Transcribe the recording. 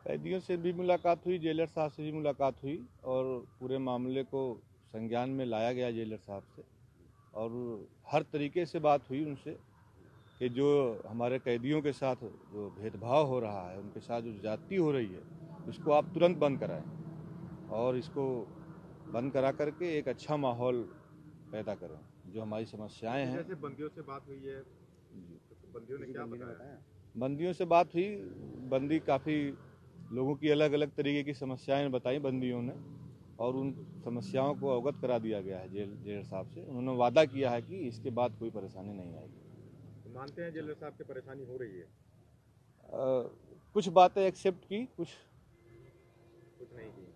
कैदियों से भी मुलाकात हुई, जेलर साहब से भी मुलाकात हुई और पूरे मामले को संज्ञान में लाया गया जेलर साहब से, और हर तरीके से बात हुई उनसे कि जो हमारे कैदियों के साथ जो भेदभाव हो रहा है, उनके साथ जो ज्यादती हो रही है, इसको आप तुरंत बंद कराएं और इसको बंद करा करके एक अच्छा माहौल पैदा करें। जो हमारी समस्याएं हैं, जैसे बंदियों से बात हुई है, तो बंदियों ने क्या बताया? बंदियों से बात हुई, बंदी काफ़ी लोगों की अलग अलग तरीके की समस्याएं बताई बंदियों ने, और उन समस्याओं को अवगत करा दिया गया है जेलर साहब से। उन्होंने वादा किया है कि इसके बाद कोई परेशानी नहीं आएगी। तो मानते हैं जेलर साहब की परेशानी हो रही है? कुछ बातें एक्सेप्ट की, कुछ नहीं की।